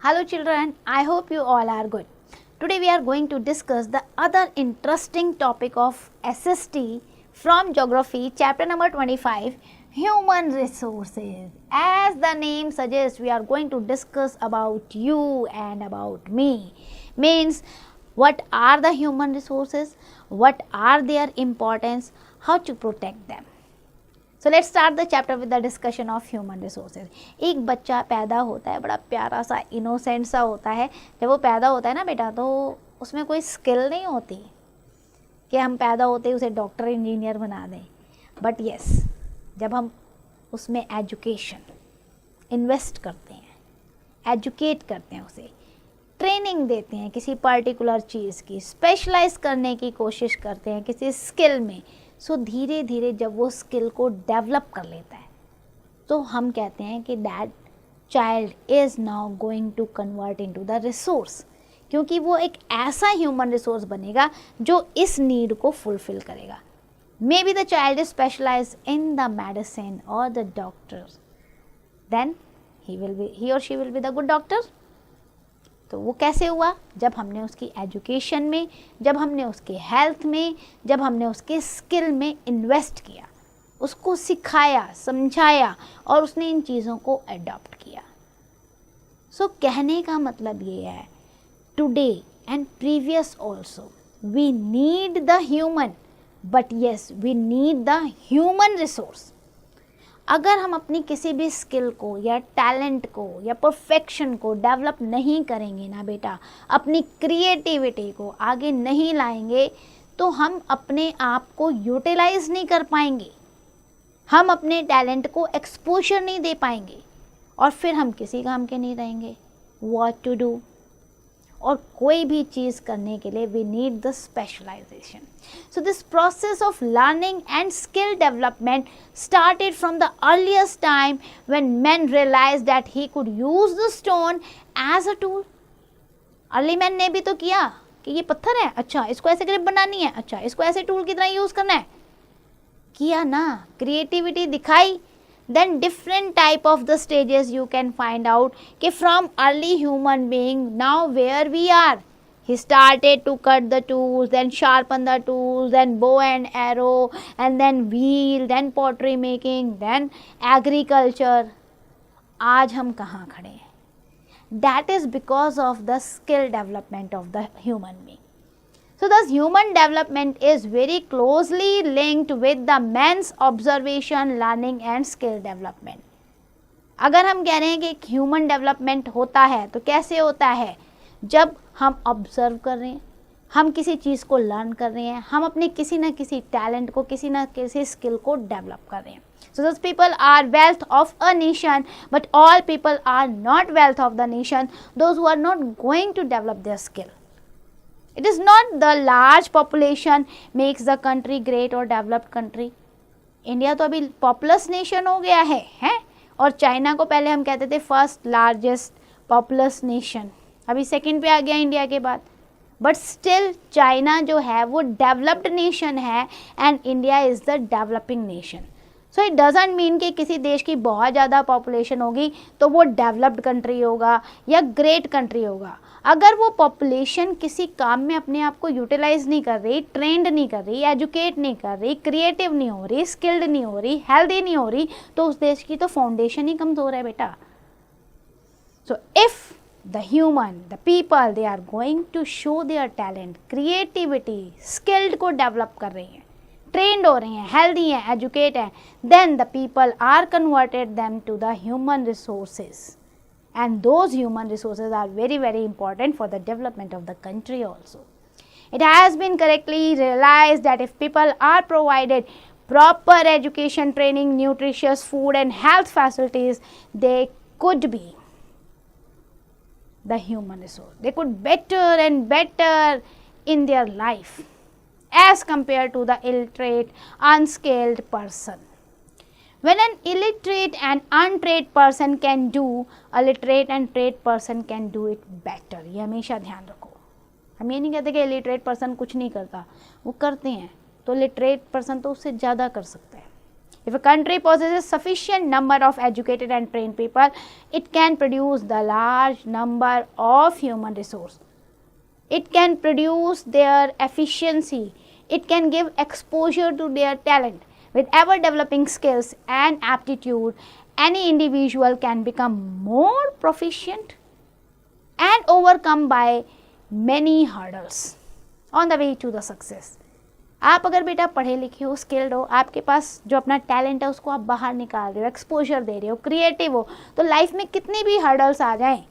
Hello children, I hope you all are good. Today we are going to discuss the other interesting topic of SST from Geography, chapter number 25, Human Resources. As the name suggests, we are going to discuss about you and about me. Means, what are the human resources, what are their importance, how to protect them. So let's start the chapter with the discussion of human resources. एक बच्चा पैदा होता है, बड़ा प्यारा सा innocent सा होता है. जब वो पैदा होता है ना बेटा, तो उसमें कोई स्किल नहीं होती कि हम पैदा होते ही उसे डॉक्टर इंजीनियर बना दें. बट यस, जब हम उसमें एजुकेशन इन्वेस्ट करते हैं, एजुकेट करते हैं, उसे ट्रेनिंग देते हैं किसी पर्टिकुलर चीज़ की, स्पेशलाइज करने की कोशिश करते हैं किसी स्किल में, सो धीरे धीरे जब वो स्किल को डेवलप कर लेता है तो हम कहते हैं कि that child is now going to convert into the resource, क्योंकि वो एक ऐसा ह्यूमन रिसोर्स बनेगा जो इस नीड को फुलफिल करेगा. May be the child is specialize in the medicine और द डॉक्टर, देन ही और she will be the good doctor. तो वो कैसे हुआ? जब हमने उसकी एजुकेशन में, जब हमने उसके हेल्थ में, जब हमने उसके स्किल में इन्वेस्ट किया, उसको सिखाया, समझाया और उसने इन चीज़ों को अडॉप्ट किया. सो कहने का मतलब ये है, today and previous also we need the human, but yes we need the human resource. अगर हम अपनी किसी भी स्किल को या टैलेंट को या परफेक्शन को डेवलप नहीं करेंगे ना बेटा, अपनी क्रिएटिविटी को आगे नहीं लाएंगे, तो हम अपने आप को यूटिलाइज नहीं कर पाएंगे, हम अपने टैलेंट को एक्सपोजर नहीं दे पाएंगे और फिर हम किसी काम के नहीं रहेंगे. What to do? और कोई भी चीज़ करने के लिए we need the specialisation. So this process of learning and skill development started from the earliest time when men realized that he could use the stone as a tool. Early man ने भी तो किया कि ये पत्थर है, अच्छा इसको ऐसे ग्रिप बनानी है, अच्छा इसको ऐसे टूल की तरह यूज़ करना है, किया ना, क्रिएटिविटी दिखाई. Then different type of the stages you can find out कि from early human being now where we are. He started to cut the tools, then sharpen the tools, then bow and arrow, and then wheel, then pottery making, then agriculture. आज हम कहाँ खड़े हैं? That is because of the skill development of the human being. So thus human development is very closely linked with the man's observation, learning and skill development. अगर हम कह रहे हैं कि ह्यूमन डेवलपमेंट होता है तो कैसे होता है? जब हम ऑब्जर्व कर रहे हैं, हम किसी चीज़ को लर्न कर रहे हैं, हम अपने किसी न किसी टैलेंट को, किसी न किसी स्किल को डेवलप कर रहे हैं. So those people are wealth of a nation, but all people are not wealth of the nation, those who are not going to develop their skill. It is not the large population makes the country great or developed country. India तो अभी populace nation हो गया है, हैं? और China को पहले हम कहते थे फर्स्ट लार्जेस्ट पॉपुलस नेशन, अभी सेकंड पे आ गया इंडिया के बाद. बट स्टिल चाइना जो है वो डेवलप्ड नेशन है and India is the developing nation. So it doesn't mean कि किसी देश की बहुत ज़्यादा पॉपुलेशन होगी तो वो डेवलप्ड कंट्री होगा या ग्रेट कंट्री होगा. अगर वो पॉपुलेशन किसी काम में अपने आप को यूटिलाइज नहीं कर रही, ट्रेंड नहीं कर रही, एजुकेट नहीं कर रही, क्रिएटिव नहीं हो रही, स्किल्ड नहीं हो रही, हेल्दी नहीं हो रही, तो उस देश की तो फाउंडेशन ही कमज़ोर है बेटा. So if the human, the people, they are going to show their talent, creativity, skilled को develop कर रही हैं, trained हो रही हैं, healthy हैं, educate हैं, then the people are converted them to the human resources, and those human resources are very very important for the development of the country also. It has been correctly realized that if people are provided proper education, training, nutritious food and health facilities, they could be the human resource. They could better and better in their life as compared to the illiterate, unskilled person. When an illiterate and untrained person can do, a literate and trained person can do it better. ये हमेशा ध्यान रखो. हम ये नहीं कहते कि illiterate person कुछ नहीं करता, वो करते हैं, तो literate person तो उससे ज़्यादा कर सकता है. If a country possesses sufficient number of educated and trained people, it can produce the large number of human resource. It can produce their efficiency. It can give exposure to their talent. With ever developing skills and aptitude, any individual can become more proficient and overcome by many hurdles on the way to the success. आप अगर बेटा पढ़े लिखे हो, skilled हो, आपके पास जो अपना टैलेंट है उसको आप बाहर निकाल रहे हो, एक्सपोजर दे रहे हो, क्रिएटिव हो, तो लाइफ में कितनी भी हर्डल्स आ जाएं,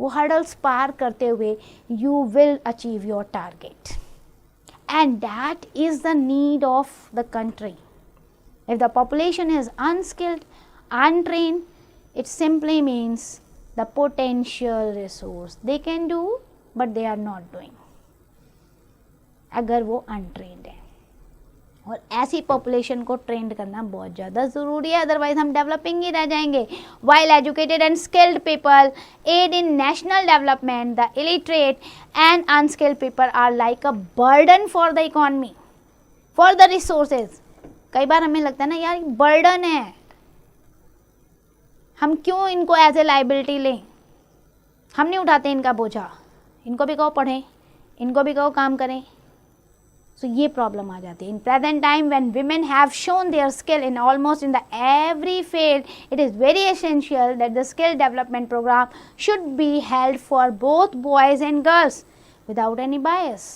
वो हर्डल्स पार करते हुए you will achieve your target. And that is the need of the country. If the population is unskilled, untrained, it simply means the potential resource they can do but they are not doing. अगर वो untrained है, और ऐसी population को trend करना बहुत ज़्यादा ज़रूरी है, अदरवाइज हम डेवलपिंग ही रह जाएंगे. While educated and skilled people aid in national development, the illiterate and unskilled people are like a burden for the economy, for the resources. कई बार हमें लगता है ना यार बर्डन है, हम क्यों इनको एज ए लाइबिलिटी लें, हम नहीं उठाते इनका बोझा, इनको भी कहो पढ़ें, इनको भी कहो काम करें. सो ये प्रॉब्लम आ जाती है. In present time when women have shown their skill in almost in the every field, it is very essential that the skill development program should be held for both boys and girls without any bias.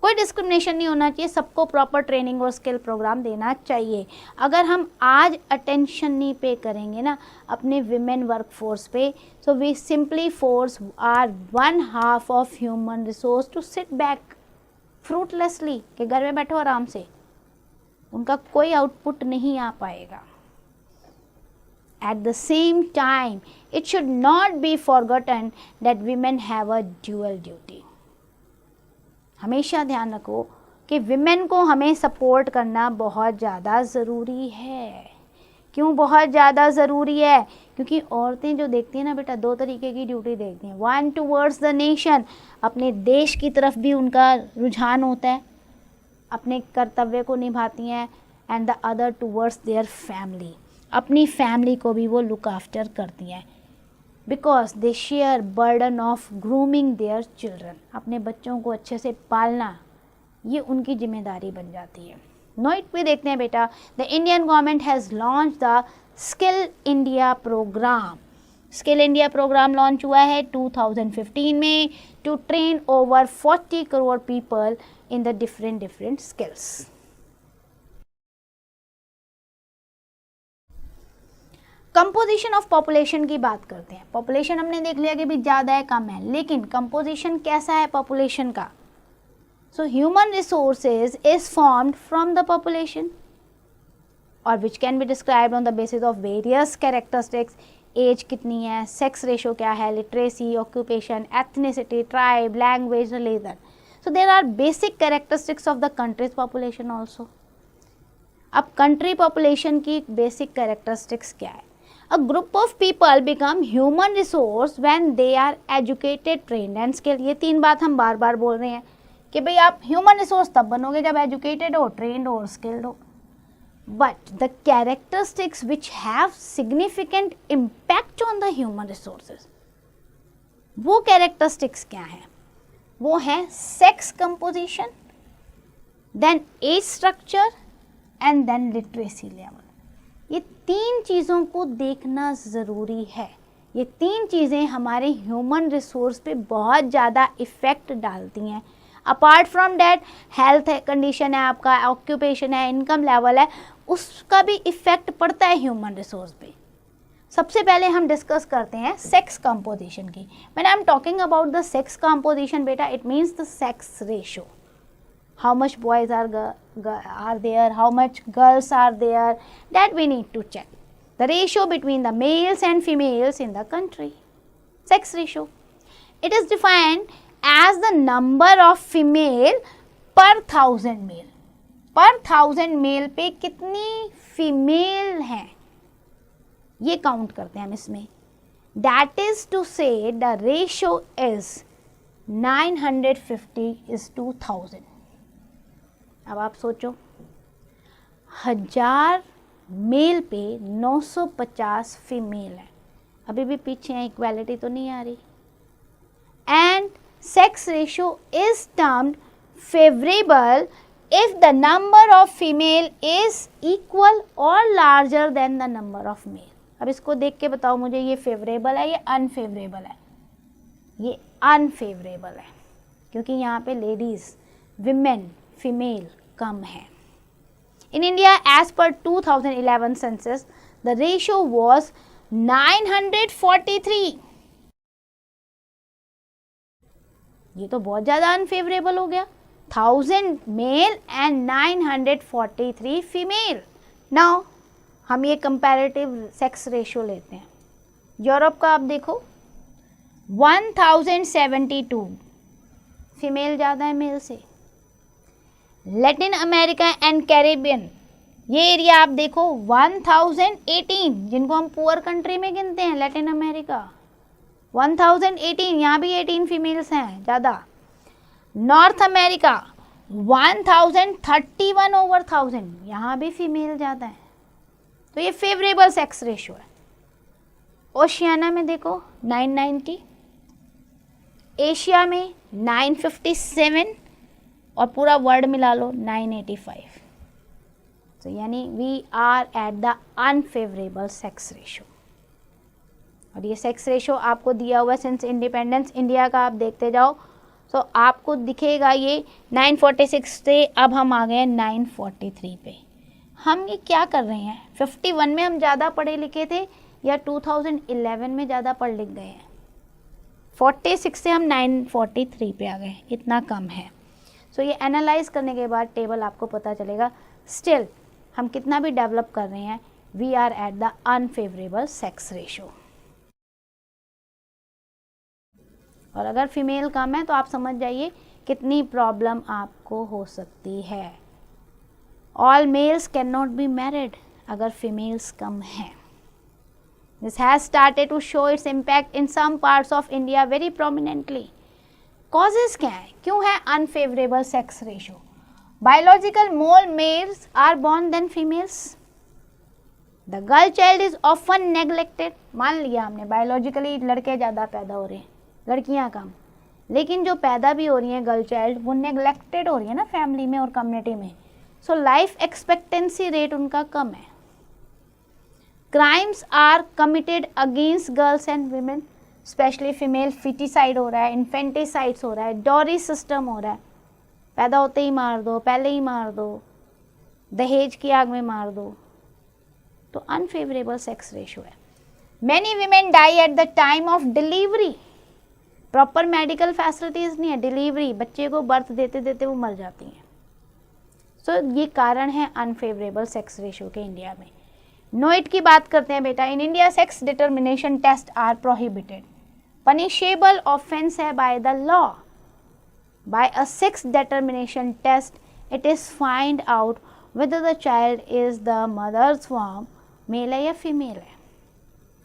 कोई discrimination नहीं होना चाहिए, सबको proper training और skill programme देना चाहिए. अगर हम आज अटेंशन नहीं पे करेंगे ना अपने विमेन वर्क फोर्स पे, so we simply force our 1/2 of human resource to sit back fruitlessly, कि घर में बैठो आराम से, उनका कोई आउटपुट नहीं आ पाएगा. At the same time, it should not be forgotten that women have a dual duty. हमेशा ध्यान रखो कि विमेन को हमें सपोर्ट करना बहुत ज़्यादा ज़रूरी है. क्यों बहुत ज़्यादा ज़रूरी है? क्योंकि औरतें जो देखती हैं ना बेटा, दो तरीके की ड्यूटी देखती हैं. वन टूवर्ड्स द नेशन, अपने देश की तरफ भी उनका रुझान होता है, अपने कर्तव्य को निभाती हैं. And the other towards their family, अपनी फैमिली को भी वो लुक आफ्टर करती हैं. Because they share burden of grooming their children, अपने बच्चों को अच्छे से पालना ये उनकी जिम्मेदारी बन जाती है. नोट पे देखते हैं बेटा, the Indian government has launch the skill India programme. Skill India programme launch हुआ है 2015 में to train over 40 crore people in the different skills. Composition of population की बात करते हैं. पॉपुलेशन हमने देख लिया कि भी ज़्यादा है कम है, लेकिन कंपोजिशन कैसा है पॉपुलेशन का? So human resources is formed from the population और which can be described on the basis of various characteristics. Age कितनी है, सेक्स रेशो क्या है, literacy, occupation, ethnicity, tribe, language, religion. So there are basic characteristics of the country's population also. अब country population की basic characteristics क्या है? A group of people become human resource when they are educated, trained and skilled. ये तीन बात हम बार बार बोल रहे हैं कि भाई आप ह्यूमन रिसोर्स तब बनोगे जब एजुकेटेड हो, ट्रेंड हो और स्किल्ड हो. But the characteristics which have significant impact on the human resources, वो कैरेक्टरिस्टिक्स क्या है? वो है sex composition, then age structure and then literacy level. ये तीन चीज़ों को देखना ज़रूरी है. ये तीन चीज़ें हमारे ह्यूमन रिसोर्स पे बहुत ज़्यादा इफ़ेक्ट डालती हैं. Apart from that health condition है आपका, ऑक्यूपेशन है, इनकम लेवल है, उसका भी इफ़ेक्ट पड़ता है ह्यूमन रिसोर्स पे. सबसे पहले हम डिस्कस करते हैं सेक्स कंपोजिशन की. When I am talking about the sex composition बेटा, it means the sex ratio. How much boys are there, how much girls are there, that we need to check. The ratio between the males and females in the country. Sex ratio. It is defined as the number of female per 1000 male. Per 1000 male पे कितनी female हैं ये count करते हैं हम इसमें. That is to say the ratio is 950 is to 1000. अब आप सोचो 1000 मेल पे 950 फीमेल है। अभी भी पीछे हैं, इक्वालिटी तो नहीं आ रही। And sex ratio is termed favourable if the number of female is equal or larger than the number of male। अब इसको देख के बताओ मुझे, ये फेवरेबल है या अनफेवरेबल है? ये अनफेवरेबल है, क्योंकि यहाँ पे लेडीज, विमेन, फीमेल कम है। In India as per 2011 census the ratio was 943। ये तो बहुत ज़्यादा अनफेवरेबल हो गया। 1000 मेल एंड 943 फीमेल। नाउ हम ये कंपैरेटिव सेक्स रेशियो लेते हैं। यूरोप का आप देखो 1072 फीमेल ज़्यादा है मेल से। लैटिन अमेरिका एंड कैरिबियन ये एरिया आप देखो 1018, जिनको हम पुअर कंट्री में गिनते हैं, लैटिन अमेरिका 1018, यहाँ भी 18 फीमेल्स हैं ज़्यादा। नॉर्थ अमेरिका 1031 ओवर 1000, यहाँ भी फीमेल ज़्यादा है। तो ये फेवरेबल सेक्स रेशियो है। ओशियाना में देखो 990, एशिया में 957 और पूरा वर्ल्ड मिला लो 985। तो यानी we are at the unfavourable sex ratio. और ये सेक्स रेशियो आपको दिया हुआ है सिंस इंडिपेंडेंस इंडिया का। आप देखते जाओ तो आपको दिखेगा ये 946 से अब हम आ गए 943 पे। हम ये क्या कर रहे हैं? 51 में हम ज़्यादा पढ़े लिखे थे या 2011 में ज़्यादा पढ़ लिख गए हैं? 46 से हम 943 पे आ गए, इतना कम है। सो ये एनालाइज करने के बाद टेबल आपको पता चलेगा। स्टिल हम कितना भी डेवलप कर रहे हैं, we are at the unfavourable sex ratio. और अगर फीमेल कम है तो आप समझ जाइए कितनी प्रॉब्लम आपको हो सकती है। All males can not be married अगर फीमेल्स कम हैं। This has started to show its impact in some parts of India very prominently. Causes क्या है? क्यों है unfavourable sex ratio? Biological more males are born than females. The girl child is often neglected. मान लिया हमने biologically लड़के ज़्यादा पैदा हो रहे हैं, लड़कियां कम, लेकिन जो पैदा भी हो रही हैं गर्ल चाइल्ड वो नेग्लेक्टेड हो रही है ना फैमिली में और कम्युनिटी में। सो लाइफ एक्सपेक्टेंसी रेट उनका कम है। Crimes are committed against girls and women, specially female foeticide हो रहा है, इन्फेंटिसाइड्स हो रहा है, डॉरी सिस्टम हो रहा है, पैदा होते ही मार दो, पहले ही मार दो, दहेज की आग में मार दो। तो अनफेवरेबल सेक्स रेशियो है। Many women die at the time of delivery. Proper medical facilities नहीं है, डिलीवरी बच्चे को बर्थ देते देते वो मर जाती हैं। सो ये कारण है अनफेवरेबल सेक्स रेशियो के इंडिया में। नोइट की बात करते हैं बेटा। In India sex determination test are prohibited, punishable offence है by the law. By a sex determination test it is find out whether the child is the mother's womb, male है या फीमेल है।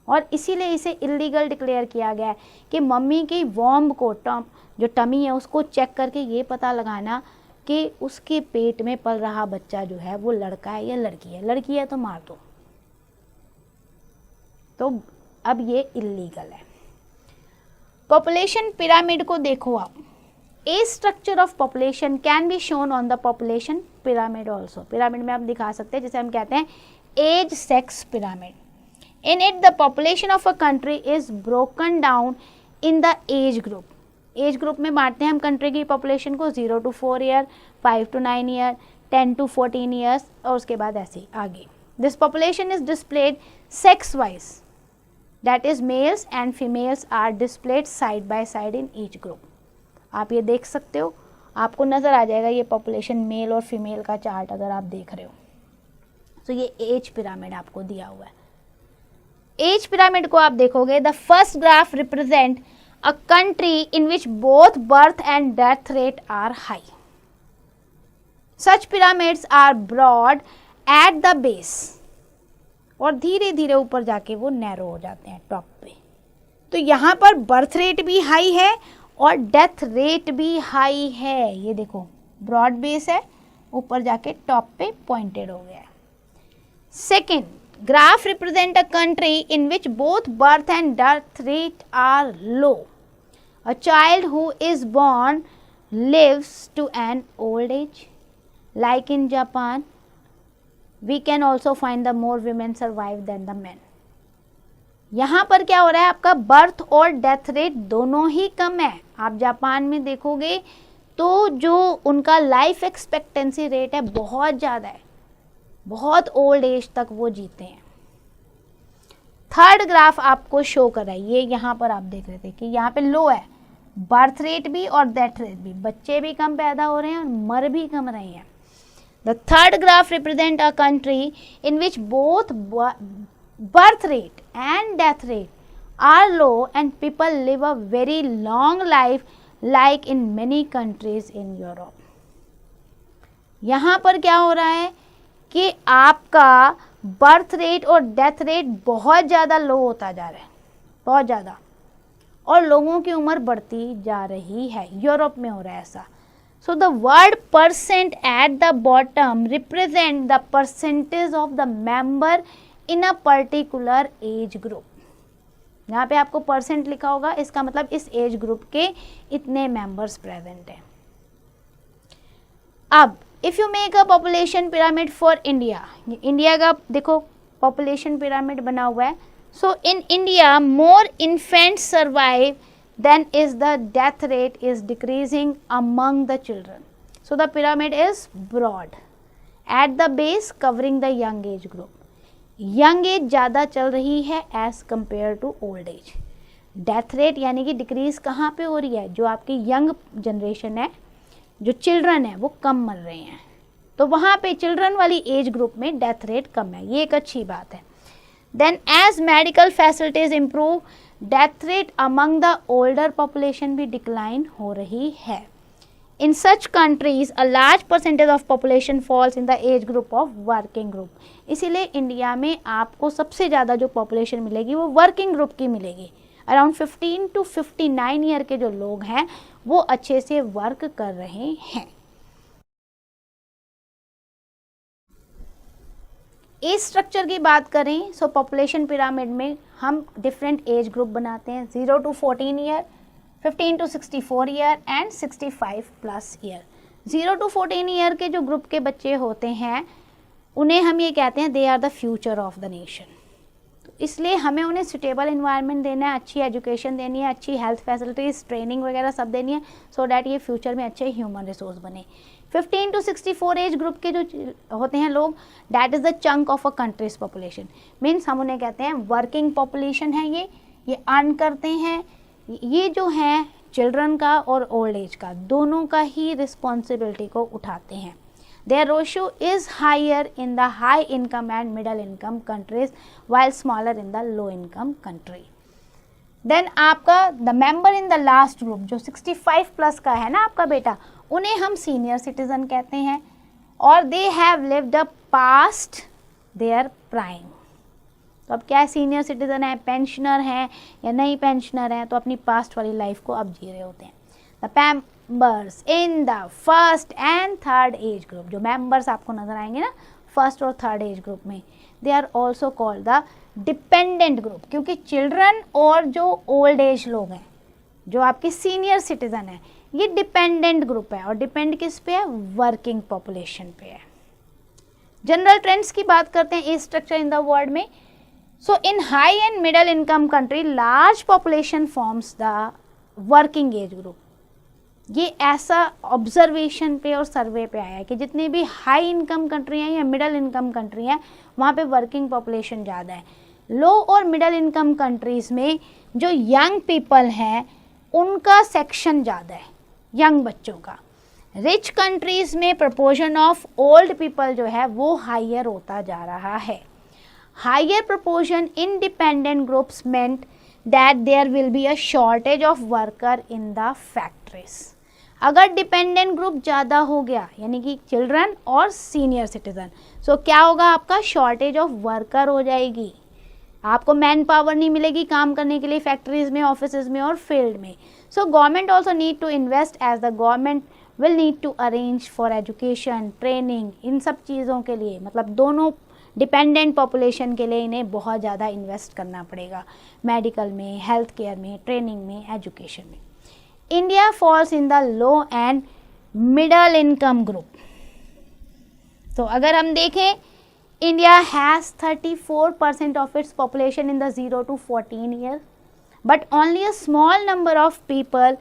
और इसीलिए इसे इलीगल डिक्लेयर किया गया है कि मम्मी की वॉम्ब को, जो टमी है उसको चेक करके ये पता लगाना कि उसके पेट में पल रहा बच्चा जो है वो लड़का है या लड़की है। लड़की है तो मार दो। तो अब ये इलीगल है। पॉपुलेशन पिरामिड को देखो आप। Age structure of population can be shown on the population pyramid also. Pyramid में आप दिखा सकते हैं, जिसे हम कहते हैं age sex pyramid. In it, the population of a country is broken down in the age group. As group में बांटते हैं हम कंट्री की पॉपुलेशन को 0 to 4 year, 5 to 9 year, 10 to 14 years और उसके बाद ऐसे आगे। This population is displayed sex wise, that is males and females are displayed side by side in each group. आप ये देख सकते हो, आपको नज़र आ जाएगा ये पॉपुलेशन मेल और फीमेल का चार्ट अगर आप देख रहे हो। तो ये एज पिरामिड आपको दिया हुआ है। एज पिरामिड को आप देखोगे, the first graph represent a country in which both birth and death rate are high. Such pyramids are broad at the base और धीरे धीरे ऊपर जाके वो नैरो हो जाते हैं टॉप पे। तो यहाँ पर बर्थ रेट भी हाई है और डेथ रेट भी हाई है। ये देखो ब्रॉड बेस है, ऊपर जाके टॉप पे पॉइंटेड हो गया है। Second, graph represent a country in which both birth and death rate are low. A child who is born lives to an old age. Like in Japan, we can also find the more women survive than the men. यहाँ पर क्या हो रहा है, आपका birth और death rate दोनों ही कम है. आप जापान में देखोगे तो जो उनका लाइफ एक्सपेक्टेंसी रेट है बहुत ज़्यादा है, बहुत ओल्ड एज तक वो जीते हैं. थर्ड ग्राफ आपको शो कर रहा है, ये यहाँ पर आप देख रहे थे कि यहाँ पे लो है, बर्थ रेट भी और डेथ रेट भी, बच्चे भी कम पैदा हो रहे हैं और मर भी कम रहे हैं. The third graph represent a country in which both birth rate and death rate are low and people live a very long life like in many countries in Europe. यहाँ पर क्या हो रहा है कि आपका बर्थ रेट और death rate बहुत ज़्यादा लो होता जा रहा है, बहुत ज़्यादा, और लोगों की उम्र बढ़ती जा रही है. यूरोप में हो रहा है ऐसा. So the word percent at the bottom represent the percentage of the member in a particular age group. यहाँ पे आपको परसेंट लिखा होगा, इसका मतलब इस एज ग्रुप के इतने मेंबर्स प्रेजेंट हैं. अब if you make a population pyramid for India, India का देखो पॉपुलेशन पिरामिड बना हुआ है. So in India more infants survive then is the death rate is decreasing among the children. So the pyramid is broad at the base covering the young age group. Young age ज़्यादा चल रही है age compare to old age. Death rate यानी कि decrease कहाँ पे हो रही है, जो आपकी यंग जनरेशन है, जो चिल्ड्रन है वो कम मर रहे हैं, तो वहाँ पे चिल्ड्रन वाली एज ग्रुप में डेथ रेट कम है. ये एक अच्छी बात है. Then as medical facilities improve death rate among the older population भी डिक्लाइन हो रही है. In such countries, a large percentage of population falls in the age group of working group. इसीलिए इंडिया में आपको सबसे ज़्यादा जो पॉपुलेशन मिलेगी वो वर्किंग ग्रुप की मिलेगी. अराउंड 15 to 59 ईयर के जो लोग हैं वो अच्छे से वर्क कर रहे हैं. एज स्ट्रक्चर की बात करें, सो पॉपुलेशन पिरामिड में हम डिफरेंट एज ग्रुप बनाते हैं. 0 to 14 year, 15 to 64 year and 65 plus year. 0 to 14 year के जो ग्रुप के बच्चे होते हैं उन्हें हम ये कहते हैं they are the future of the nation. तो इसलिए हमें उन्हें सुटेबल इन्वायरमेंट देना है, अच्छी एजुकेशन देनी है, अच्छी हेल्थ फैसिलिटीज़, ट्रेनिंग वगैरह सब देनी है, सो डैट ये फ्यूचर में अच्छे ह्यूमन रिसोर्स बने. 15 to 64 एज ग्रुप के जो होते हैं लोग, that is the chunk of a countries population. Means हम उन्हें कहते हैं वर्किंग पॉपुलेशन है, ये अर्न करते हैं. ये जो है चिल्ड्रन का और ओल्ड एज का दोनों का ही रिस्पॉन्सिबिलिटी को उठाते हैं. Their ratio is higher in the high income and middle income countries while smaller in the low income country. Then आपका the member in the last group जो 65 प्लस का है ना आपका बेटा, उन्हें हम सीनियर सिटीजन कहते हैं और they have lived a past their prime. तो अब क्या है, सीनियर सिटीजन है, पेंशनर हैं या नहीं पेंशनर हैं, तो अपनी पास्ट वाली लाइफ को अब जी रहे होते हैं. The members in the first and third age group, जो मेंबर्स आपको नजर आएंगे ना फर्स्ट और थर्ड एज ग्रुप में, they are also called the dependent group. क्योंकि चिल्ड्रन और जो ओल्ड एज लोग हैं, जो आपके सीनियर सिटीजन है, ये डिपेंडेंट ग्रुप है. और डिपेंड किस पे है, वर्किंग पॉपुलेशन पे है. जनरल ट्रेंड्स की बात करते हैं age structure in the world में. So in high and middle income country, large population forms the working age group. ये ऐसा ऑब्जर्वेशन पे और सर्वे पे आया है कि जितनी भी हाई इनकम कंट्री हैं या मिडल इनकम कंट्री हैं वहाँ पे वर्किंग पॉपुलेशन ज़्यादा है. लो और मिडल इनकम कंट्रीज़ में जो यंग पीपल हैं उनका सेक्शन ज़्यादा है, यंग बच्चों का. रिच कंट्रीज़ में प्रपोर्शन ऑफ ओल्ड पीपल जो है वो हाइयर होता जा रहा है. Higher proportion in dependent groups meant that there will be a shortage of worker in the factories. अगर डिपेंडेंट ग्रुप ज़्यादा हो गया यानी कि चिल्ड्रन और सीनियर सिटीजन, सो क्या होगा, आपका शॉर्टेज ऑफ वर्कर हो जाएगी. आपको मैन पावर नहीं मिलेगी काम करने के लिए फैक्ट्रीज में, ऑफिस में और फील्ड में. So government also need to invest as the government will need to arrange for education, training, इन सब चीज़ों के लिए. मतलब दोनों डिपेंडेंट पॉपुलेशन के लिए इन्हें बहुत ज़्यादा इन्वेस्ट करना पड़ेगा, मेडिकल में, हेल्थ केयर में, ट्रेनिंग में, एजुकेशन में. India falls in the low and middle income group. तो अगर हम देखें, India has 34% of its population in the 0 to 14 year, but only a small number of people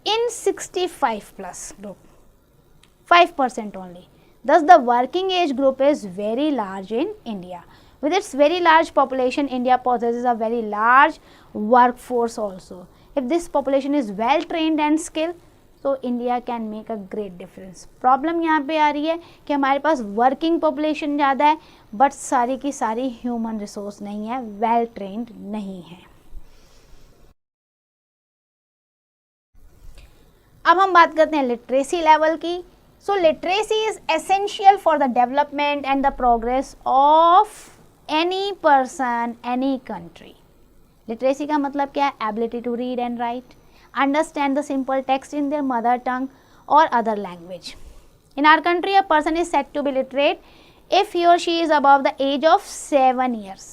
in 65 plus group, 5% only. Thus the working age group is very large in India. With its very large population, India possesses a very large workforce also. If this population is well trained and skilled, so India can make a great difference. Problem यहाँ पे आ रही है कि हमारे पास working population ज़्यादा है, but सारी की सारी human resource नहीं है, well trained नहीं है. अब हम बात करते हैं लिटरेसी लेवल की. So literacy is essential for the development and the progress of any person, any country. Literacy का मतलब क्या है? Ability to read and write, understand the simple text in their mother tongue or other language. In our country a person is said to be literate if he और she is above the age of 7 years.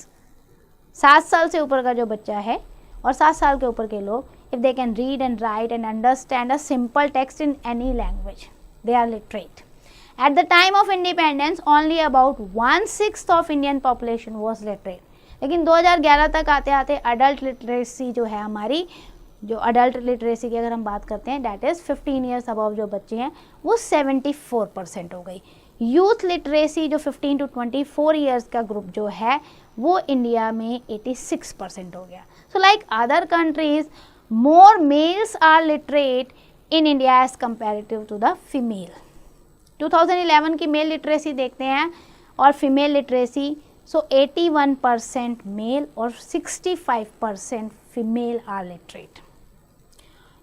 7 साल से ऊपर का जो बच्चा है और 7 साल के ऊपर के लोग, if they can read and write and understand a simple text in any language, they are literate. At the time of independence, only about 1/6 of Indian population was literate. लेकिन 2011 तक आते आते अडल्ट लिटरेसी जो है हमारी, जो adult literacy की अगर हम बात करते हैं, डैट इज़ 15 ईयर्स अबव जो बच्चे हैं, वो 74% हो गई. यूथ लिटरेसी जो 15 to 24 ईयर्स का ग्रुप जो है, वो इंडिया में 86% हो गया. So like other countries, more males are literate in India as comparative to the female. 2011 की मेल लिटरेसी देखते हैं और फीमेल लिटरेसी. सो 81% मेल और 65% female are literate.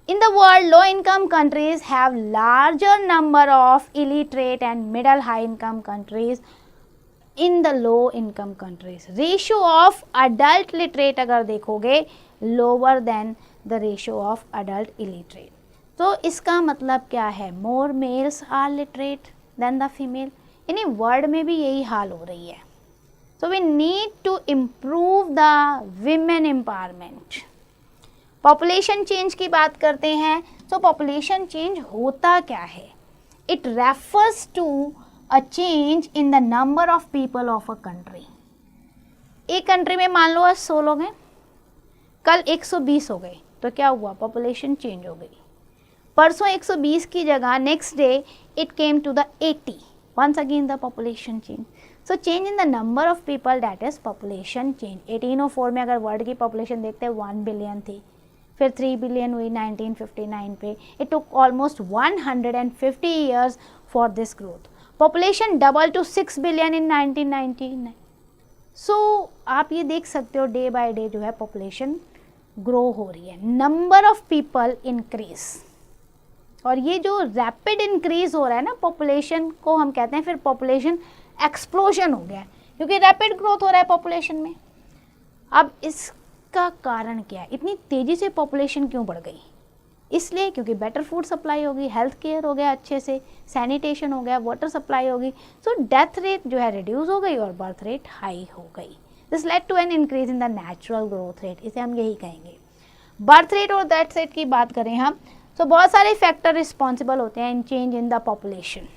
In the world, low income countries have larger number of illiterate and middle high income countries in the low income countries. Ratio of adult literate अगर देखोगे, lower than the ratio of adult illiterate. तो इसका मतलब क्या है? more males are literate than the female. यानी world में भी यही हाल हो रही है. so we need to improve the women empowerment. population change की बात करते हैं. so population change होता क्या है? it refers to a change in the number of people of a country. एक कंट्री में मान लो आज 100 लोग हैं, कल 120 हो गए, तो क्या हुआ? पॉपुलेशन चेंज हो गई. परसों 120 की जगह next day it came to the 80. Once again the population change. So change in the number of people, that is population change. 1804 में अगर वर्ल्ड की पॉपुलेशन देखते हैं 1 बिलियन थी, फिर 3 बिलियन हुई 1959 पे. It took almost 150 years for this growth. Population double two 6 billion in 1999. सो आप ये देख सकते हो डे बाय डे जो है पॉपुलेशन ग्रो हो रही है, नंबर ऑफ पीपल इंक्रीज. और ये जो रैपिड इंक्रीज हो रहा है ना पॉपुलेशन को हम कहते हैं फिर पॉपुलेशन एक्सप्लोजन हो गया है, क्योंकि रैपिड ग्रोथ हो रहा है पॉपुलेशन में. अब इसका कारण क्या है? इतनी तेज़ी से पॉपुलेशन क्यों बढ़ गई? इसलिए क्योंकि बेटर फूड सप्लाई होगी, हेल्थ केयर हो गया अच्छे से, सैनिटेशन हो गया, वाटर सप्लाई होगी. सो डेथ रेट जो है रिड्यूस हो गई और बर्थ रेट हाई हो गई. This led to an increase in the natural growth rate. इसे हम यही कहेंगे. बर्थ रेट और डेथ रेट की बात करें हम, तो बहुत सारे फैक्टर रिस्पॉन्सिबल होते हैं in change in the population.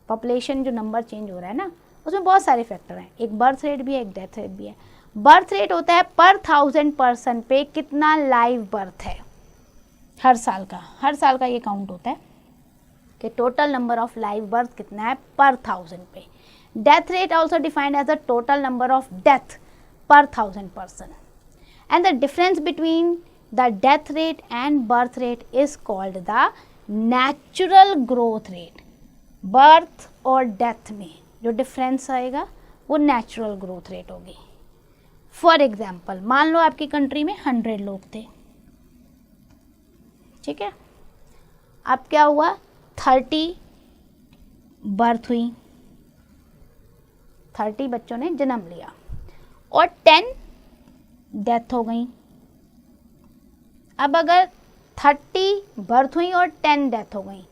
Population जो नंबर चेंज हो रहा है ना, उसमें बहुत सारे फैक्टर हैं. एक बर्थ रेट भी है, एक डेथ रेट भी है. बर्थ रेट होता है पर 1000 पर्सन पे कितना लाइव बर्थ है हर साल का. हर साल का ये काउंट होता है कि total number of live birth कितना है पर 1000 पे. Death rate also defined as the total number of death per 1000 person. And the difference between the death rate and birth rate is called the natural growth rate. Birth और death में जो difference आएगा वो natural growth rate होगी. For example, मान लो आपकी country में 100 लोग थे, ठीक है. अब क्या हुआ? 30 बर्थ हुई, 30 बच्चों ने जन्म लिया और 10 डेथ हो गई. अब अगर 30 बर्थ हुई और 10 डेथ हो गई,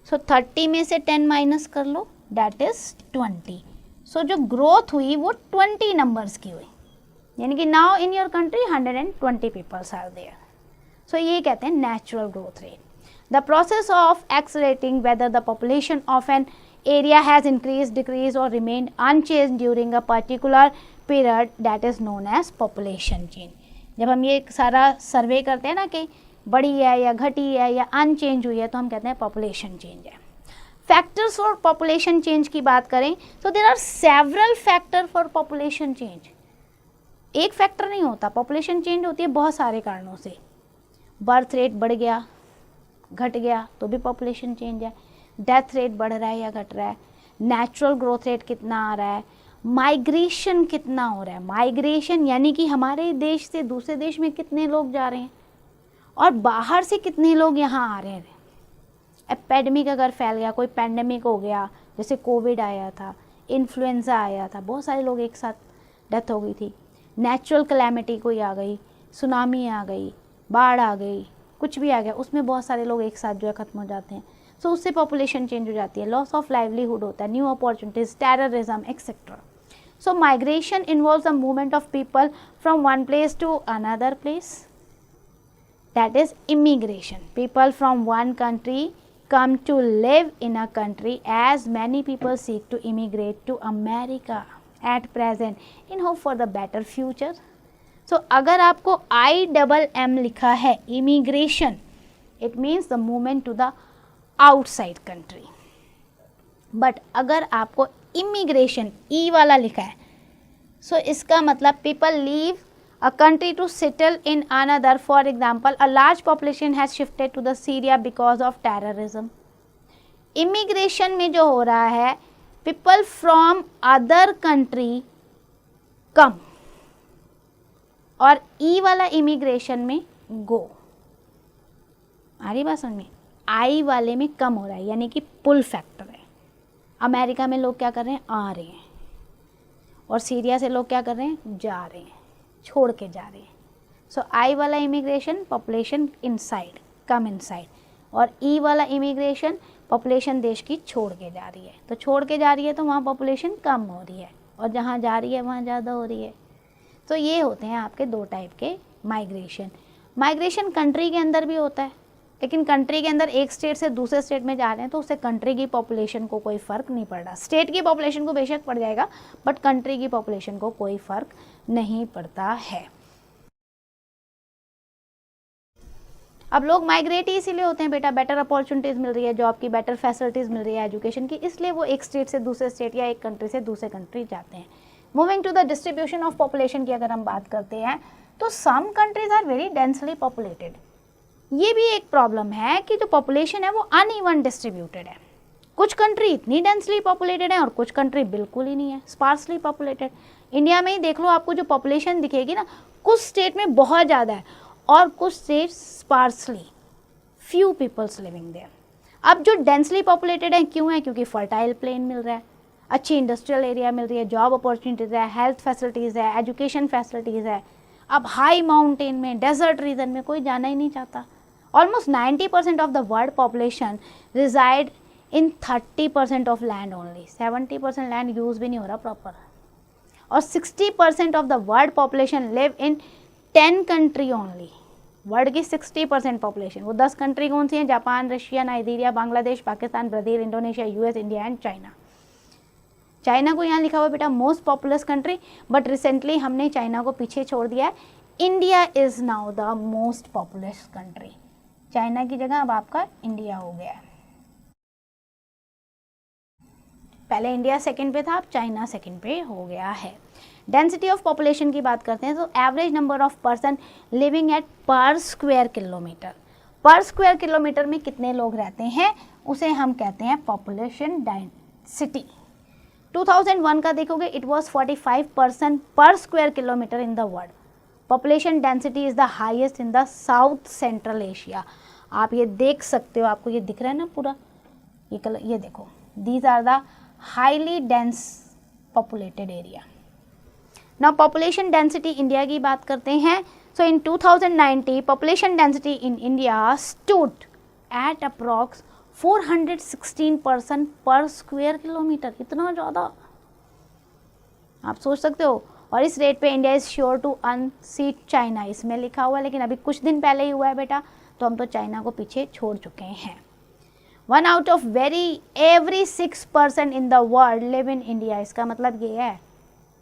सो 30 में से 10 माइनस कर लो, दैट इज 20. सो जो ग्रोथ हुई वो 20 नंबर्स की हुई, यानी कि now in your country 120 peoples are there. So ये कहते हैं natural growth rate. The process of accelerating whether the population of an area has increased, decreased or remained unchanged during a particular period, that is known as population change। जब हम ये सारा सर्वे करते हैं ना कि बढ़ी है या घटी है या अनचेंज हुई है, तो हम कहते हैं पॉपुलेशन चेंज है। फैक्टर्स फॉर पॉपुलेशन चेंज की बात करें तो there are several factor for population change. एक फैक्टर नहीं होता, पॉपुलेशन चेंज होती है बहुत सारे कारणों से। बर्थ रेट बढ़ गया, घट गया तो भी पॉपुलेशन चेंज है। डेथ रेट बढ़ रहा है या घट रहा है, नेचुरल ग्रोथ रेट कितना आ रहा है, माइग्रेशन कितना हो रहा है। माइग्रेशन यानी कि हमारे देश से दूसरे देश में कितने लोग जा रहे हैं और बाहर से कितने लोग यहाँ आ रहे हैं। एपिडेमिक अगर फैल गया, कोई पैंडेमिक हो गया, जैसे कोविड आया था, इन्फ्लुएंजा आया था, बहुत सारे लोग एक साथ डेथ हो गई थी। नेचुरल कैलेमिटी कोई आ गई, सुनामी आ गई, बाढ़ आ गई, कुछ भी आ गया, उसमें बहुत सारे लोग एक साथ जो है ख़त्म हो जाते हैं। सो उससे पॉपुलेशन चेंज हो जाती है, लॉस ऑफ लाइवलीहुड होता है, new opportunities, terrorism etcetera. So migration involves the movement of people from one place to another place, that is immigration. People from one country come to live in a country, as many people seek to immigrate to America at present in hope for the better future। So अगर आपको IMM लिखा है immigration, it means the movement to the outside country। but अगर आपको immigration E वाला लिखा है, so इसका मतलब people leave a country to settle in another। For example, a large population has shifted to the Syria because of terrorism। Immigration में जो हो रहा है, people from other country come, और E वाला इमिग्रेशन में go। आ रही बात समझ में? I वाले में कम हो रहा है, यानी कि पुल फैक्टर है। अमेरिका में लोग क्या कर रहे हैं, आ रहे हैं, और सीरिया से लोग क्या कर रहे हैं, जा रहे हैं, छोड़ के जा रहे हैं। सो आई वाला immigration population inside, come inside, और ई वाला इमिग्रेशन पॉपुलेशन देश की छोड़ के जा रही है। तो छोड़ के जा रही है तो वहाँ पॉपुलेशन कम हो रही है, और जहाँ जा रही है वहाँ ज़्यादा हो रही है। तो ये होते हैं आपके दो टाइप के माइग्रेशन। माइग्रेशन कंट्री के अंदर भी होता है, लेकिन कंट्री के अंदर एक स्टेट से दूसरे स्टेट में जा रहे हैं तो उससे कंट्री की पॉपुलेशन को कोई फ़र्क नहीं पड़ रहा। स्टेट की पॉपुलेशन को बेशक पड़ जाएगा, बट कंट्री की पॉपुलेशन को कोई फ़र्क नहीं पड़ता है। अब लोग माइग्रेट इसीलिए होते हैं बेटा, बेटर अपॉर्चुनिटीज़ मिल रही है, जॉब की बेटर फैसिलिटीज़ मिल रही है, एजुकेशन की, इसलिए वो एक स्टेट से दूसरे स्टेट या एक कंट्री से दूसरे कंट्री जाते हैं। Moving to the distribution of population की अगर हम बात करते हैं तो some countries are very densely populated. ये भी एक प्रॉब्लम है कि जो पॉपुलेशन है वो अनइवन डिस्ट्रीब्यूटेड है। कुछ कंट्री इतनी डेंसली पॉपुलेटेड है और कुछ कंट्री बिल्कुल ही नहीं है, स्पार्सली पॉपुलेटेड। इंडिया में ही देख लो, आपको जो पॉपुलेशन दिखेगी ना, कुछ स्टेट में बहुत ज़्यादा है और कुछ state sparsely, few peoples living there. अब जो डेंसली पॉपुलेटेड है क्यों है? क्योंकि फर्टाइल प्लेन मिल रहा है, अच्छी इंडस्ट्रियल एरिया मिल रही है, जॉब अपॉर्चुनिटीज़ है, हेल्थ फैसिलिटीज़ है, एजुकेशन फैसिलिटीज़ है। अब हाई माउंटेन में, डेजर्ट रीजन में कोई जाना ही नहीं चाहता। Almost 90% of the world population reside in 30% of land only। 70% land use भी नहीं हो रहा प्रॉपर, और 60% of the world population live in 10 country only। World की 60% पॉपुलेशन, वो 10 कंट्री कौन सी हैं? Japan, Russia, Nigeria, Bangladesh, Pakistan, Brazil, Indonesia, US, India and China. China को यहाँ लिखा हुआ बेटा most populous country, but recently हमने चाइना को पीछे छोड़ दिया है। India is now the most populous country. China की जगह अब आपका इंडिया हो गया है। पहले इंडिया सेकंड पे था, अब चाइना सेकंड पे हो गया है। डेंसिटी ऑफ पॉपुलेशन की बात करते हैं तो average number of person living at पर स्क्वायर किलोमीटर। पर स्क्वायर किलोमीटर में कितने लोग रहते हैं उसे हम कहते हैं पॉपुलेशन डेंसिटी। 2001 का देखोगे it was 45 person per square kilometre in the world. Population density is the highest in the south central Asia. आप ये देख सकते हो, आपको ये दिख रहा है ना पूरा ये कलर, ये देखो, these are the highly dense populated area. Now population density India की बात करते हैं। So in 2090 population density in India stood at approx 416 person per square kilometre. इतना ज़्यादा, आप सोच सकते हो। और इस रेट पे India is sure to unseat China, इसमें लिखा हुआ है, लेकिन अभी कुछ दिन पहले ही हुआ है बेटा, तो हम तो चाइना को पीछे छोड़ चुके हैं। 1 out of every 6 person in the world live in India, इसका मतलब ये है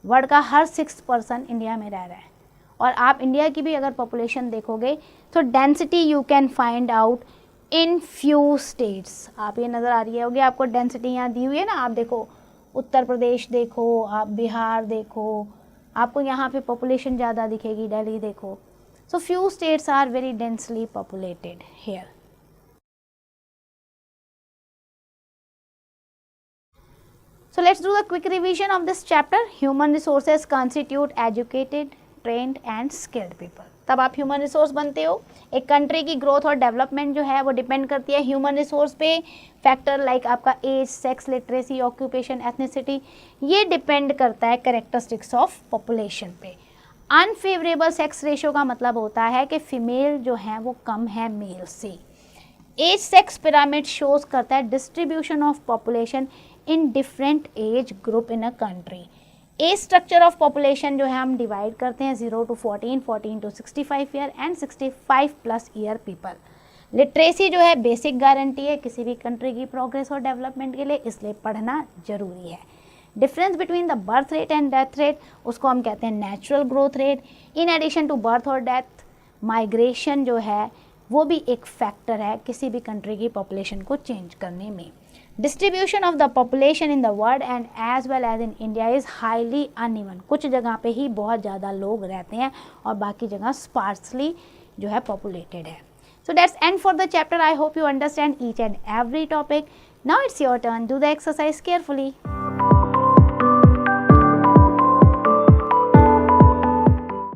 वर्ल्ड का हर 6 पर्सन इंडिया में रह रहा है। और आप इंडिया की भी अगर पॉपुलेशन देखोगे तो density you can find out in few states. आप ये नज़र आ रही होगी आपको डेंसिटी यहाँ दी हुई है ना, आप देखो उत्तर प्रदेश देखो, आप बिहार देखो, आपको यहाँ पे पॉपुलेशन ज़्यादा दिखेगी, दिल्ली देखो। So few states are very densely populated here. So let's do the quick revision of this chapter. Human resources constitute educated, trained and skilled people. तब आप ह्यूमन रिसोर्स बनते हो। एक कंट्री की ग्रोथ और डेवलपमेंट जो है वो डिपेंड करती है ह्यूमन रिसोर्स पे। फैक्टर लाइक आपका age, sex, literacy, occupation, ethnicity, ये डिपेंड करता है कैरेक्टरिस्टिक्स ऑफ पॉपुलेशन पे। अनफेवरेबल सेक्स रेशो का मतलब होता है कि फीमेल जो है वो कम है मेल से। एज सेक्स पिरामिड शोज करता है distribution of population in different age group in a country. Age structure of population जो है हम डिवाइड करते हैं 0 to 14, 14 to 65 year and 65+ year people. Literacy जो है बेसिक गारंटी है किसी भी कंट्री की प्रोग्रेस और डेवलपमेंट के लिए, इसलिए पढ़ना जरूरी है। Difference between the birth rate and death rate, उसको हम कहते हैं natural growth rate. In addition to birth और डेथ, माइग्रेशन जो है वो भी एक फैक्टर है किसी भी कंट्री की पॉपुलेशन को चेंज करने में। Distribution of the population in the world and as well as in India is highly uneven. कुछ जगह पे ही बहुत ज़्यादा लोग रहते हैं और बाकी जगह स्पार्सली जो है पॉपुलेटेड है। So that's and for the chapter. I hope you understand each and every topic. Now it's your turn, do the exercise carefully.